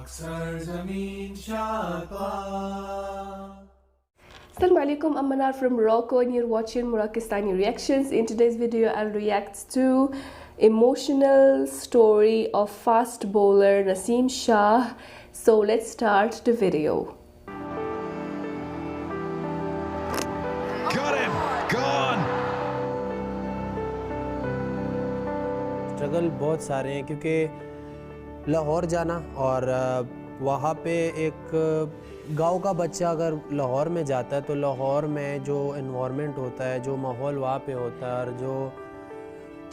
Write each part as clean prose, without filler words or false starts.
Assalamu alaikum, I'm Manar from Morocco and you're watching Moroccastani Reactions. In today's video, I'll react to emotional story of fast bowler Naseem Shah. So let's start the video. Got him! Gone! Struggle बहुत सारे हैं क्योंकि लाहौर जाना और वहाँ पे एक गांव का बच्चा अगर लाहौर में जाता है तो लाहौर में जो एनवायरनमेंट होता है, जो माहौल वहाँ पे होता है और जो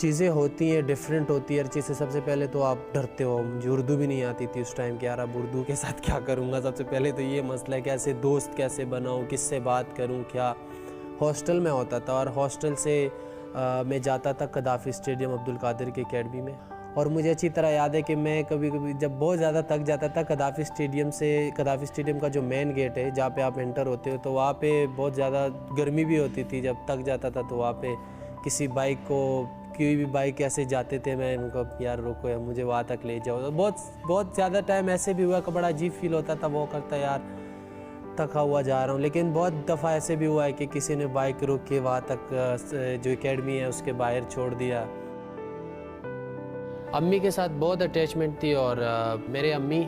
चीज़ें होती हैं डिफरेंट होती है हर चीज़ से। सबसे पहले तो आप डरते हो। मुझे उर्दू भी नहीं आती थी उस टाइम कि यार अब उर्दू के साथ क्या करूँगा। सबसे पहले तो ये मसला है कैसे दोस्त कैसे बनाऊँ, किससे बात करूँ, क्या। हॉस्टल में होता था और हॉस्टल से मैं जाता था कदाफ़ी स्टेडियम अब्दुल कादिर की अकेडमी में। और मुझे अच्छी तरह याद है कि मैं कभी कभी जब बहुत ज़्यादा थक जाता था कदाफ़ी स्टेडियम का जो मेन गेट है जहाँ पे आप एंटर होते हो तो वहाँ पे बहुत ज़्यादा गर्मी भी होती थी। जब थक जाता था तो वहाँ पे किसी बाइक को कोई भी बाइक ऐसे जाते थे, मैं उनको यार रोको यार मुझे वहाँ तक ले जाओ। तो बहुत ज़्यादा टाइम ऐसे भी हुआ कि बड़ा अजीब फील होता था, वो करता यार थका हुआ जा रहा हूँ। लेकिन बहुत दफ़ा ऐसे भी हुआ है कि किसी ने बाइक रोक के वहाँ तक जो एकेडमी है उसके बाहर छोड़ दिया। अम्मी के साथ बहुत अटैचमेंट थी और मेरे अम्मी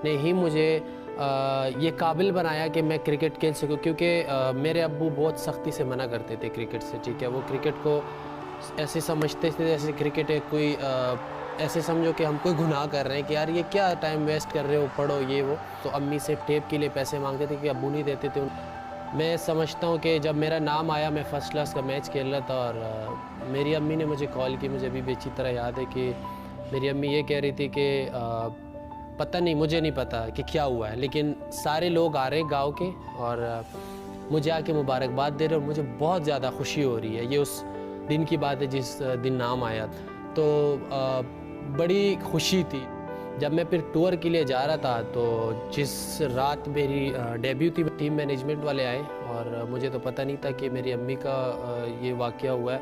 ने ही मुझे ये काबिल बनाया कि मैं क्रिकेट खेल सकूँ, क्योंकि मेरे अब्बू बहुत सख्ती से मना करते थे क्रिकेट से। ठीक है, वो क्रिकेट को ऐसे समझते थे जैसे क्रिकेट है कोई ऐसे समझो कि हम कोई गुनाह कर रहे हैं कि यार ये क्या टाइम वेस्ट कर रहे हो, पढ़ो ये वो। तो अम्मी से टेप के लिए पैसे मांगते थे कि अब्बू नहीं देते थे। मैं समझता हूँ कि जब मेरा नाम आया मैं फ़र्स्ट क्लास का मैच खेल रहा था और मेरी अम्मी ने मुझे कॉल की। मुझे अभी भी अच्छी तरह याद है कि मेरी अम्मी ये कह रही थी कि पता नहीं, मुझे नहीं पता कि क्या हुआ है, लेकिन सारे लोग आ रहे हैं गाँव के और मुझे आके मुबारकबाद दे रहे और मुझे बहुत ज़्यादा खुशी हो रही है। ये उस दिन की बात है जिस दिन नाम आया, तो बड़ी खुशी थी। जब मैं फिर टूर के लिए जा रहा था तो जिस रात मेरी डेब्यू थी, टीम मैनेजमेंट वाले आए और मुझे तो पता नहीं था कि मेरी अम्मी का ये वाक़या हुआ है।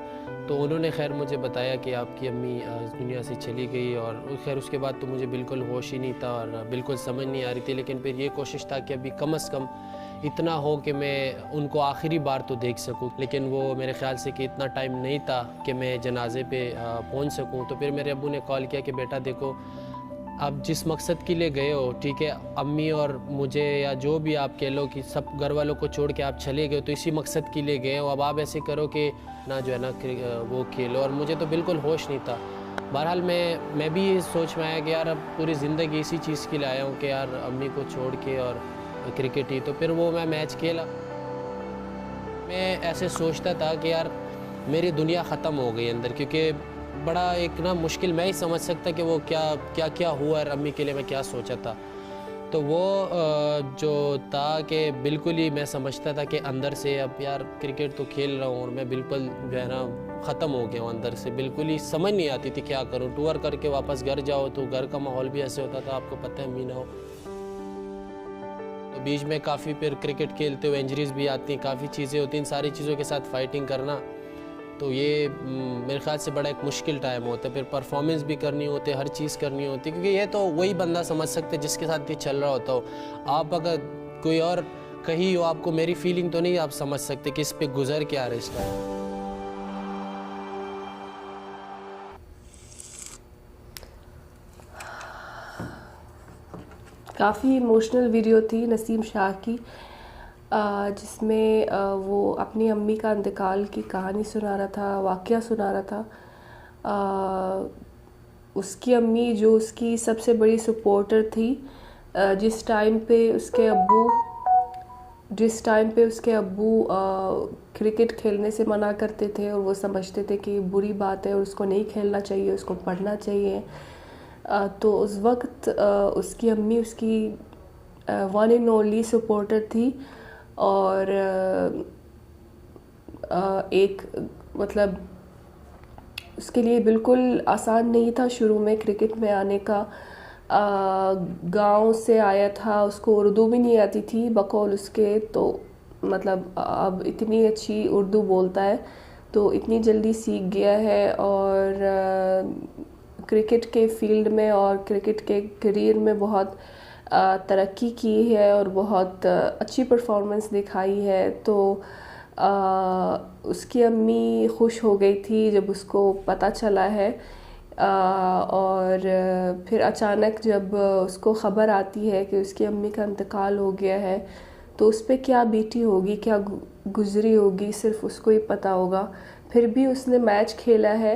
तो उन्होंने खैर मुझे बताया कि आपकी अम्मी इस दुनिया से चली गई और खैर उसके बाद तो मुझे बिल्कुल होश ही नहीं था और बिल्कुल समझ नहीं आ रही थी। लेकिन फिर ये कोशिश था कि अभी कम से कम इतना हो कि मैं उनको आखिरी बार तो देख सकूं। लेकिन वो मेरे ख़्याल से कि इतना टाइम नहीं था कि मैं जनाजे पे पहुंच सकूं। तो फिर मेरे अब्बू ने कॉल किया कि बेटा देखो, आप जिस मकसद के लिए गए हो, ठीक है, अम्मी और मुझे या जो भी आप कह लो कि सब घर वालों को छोड़ के आप चले गए, तो इसी मकसद के लिए गए हो। अब आप ऐसे करो कि ना जो है ना वो खेलो। और मुझे तो बिल्कुल होश नहीं था। बहरहाल मैं भी ये सोच में आया कि यार अब पूरी ज़िंदगी इसी चीज़ के लिए आया हूँ कि यार अम्मी को छोड़ के और क्रिकेट ही। तो फिर वो मैं मैच खेला। मैं ऐसे सोचता था कि यार मेरी दुनिया ख़त्म हो गई अंदर, क्योंकि बड़ा एक ना मुश्किल मैं ही समझ सकता कि वो क्या हुआ और अम्मी के लिए मैं क्या सोचा था। तो वो जो था कि बिल्कुल ही मैं समझता था कि अंदर से अब यार क्रिकेट तो खेल रहा हूँ और मैं बिल्कुल जो है ना ख़त्म हो गया हूँ अंदर से। बिल्कुल ही समझ नहीं आती थी क्या करूँ। टूर करके वापस घर जाओ तो घर का माहौल भी ऐसे होता था, आपको पता है अम्मी ना हो। तो बीच में काफ़ी फिर क्रिकेट खेलते हुए इंजरीज़ भी आती हैं, काफ़ी चीज़ें होती हैं। इन सारी चीज़ों के साथ फ़ाइटिंग करना तो ये मेरे ख्याल से बड़ा एक मुश्किल टाइम होता है। फिर परफॉर्मेंस भी करनी होती है, हर चीज़ करनी होती है, क्योंकि ये तो वही बंदा समझ सकते जिसके साथ ये चल रहा होता हो। आप अगर कोई और कहीं हो, आपको मेरी फीलिंग तो नहीं आप समझ सकते कि इस पे गुजर क्या रहा है। काफ़ी इमोशनल वीडियो थी नसीम शाह की, जिसमें वो अपनी अम्मी का इंतकाल की कहानी सुना रहा था, वाक़या सुना रहा था। उसकी अम्मी जो उसकी सबसे बड़ी सपोर्टर थी, जिस टाइम पे उसके अब्बू क्रिकेट खेलने से मना करते थे और वो समझते थे कि बुरी बात है और उसको नहीं खेलना चाहिए, उसको पढ़ना चाहिए। तो उस वक्त उसकी अम्मी उसकी वन एंड ओनली सपोर्टर थी और एक मतलब उसके लिए बिल्कुल आसान नहीं था शुरू में क्रिकेट में आने का। गांव से आया था, उसको उर्दू भी नहीं आती थी बकौल उसके, तो मतलब अब इतनी अच्छी उर्दू बोलता है, तो इतनी जल्दी सीख गया है और क्रिकेट के फील्ड में और क्रिकेट के करियर में बहुत तरक्की की है और बहुत अच्छी परफॉर्मेंस दिखाई है। तो उसकी अम्मी खुश हो गई थी जब उसको पता चला है। और फिर अचानक जब उसको ख़बर आती है कि उसकी अम्मी का इंतकाल हो गया है तो उस पर क्या बीती होगी, क्या गुजरी होगी, सिर्फ उसको ही पता होगा। फिर भी उसने मैच खेला है,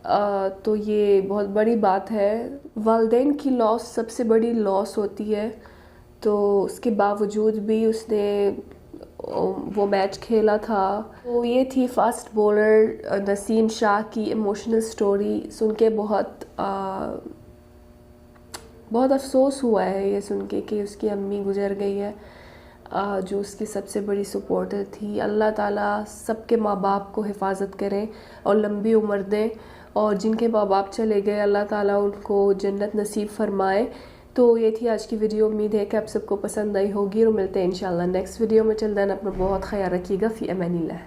तो ये बहुत बड़ी बात है। वालिदैन की लॉस सबसे बड़ी लॉस होती है, तो उसके बावजूद भी उसने वो मैच खेला था। तो ये थी फास्ट बॉलर नसीम शाह की इमोशनल स्टोरी। सुन के बहुत अफसोस हुआ है ये सुन के कि उसकी अम्मी गुजर गई है, जो उसकी सबसे बड़ी सपोर्टर थी। अल्लाह ताला सबके माँ बाप को हिफाजत करें और लंबी उम्र दें, और जिनके माँ बाप चले गए अल्लाह ताला उनको जन्नत नसीब फरमाए। तो ये थी आज की वीडियो। उम्मीद है कि आप सबको पसंद आई होगी और मिलते हैं इंशाल्लाह नेक्स्ट वीडियो में। चल देन अपना बहुत ख्याल रखिएगा। फ़ी अमानिल्लाह।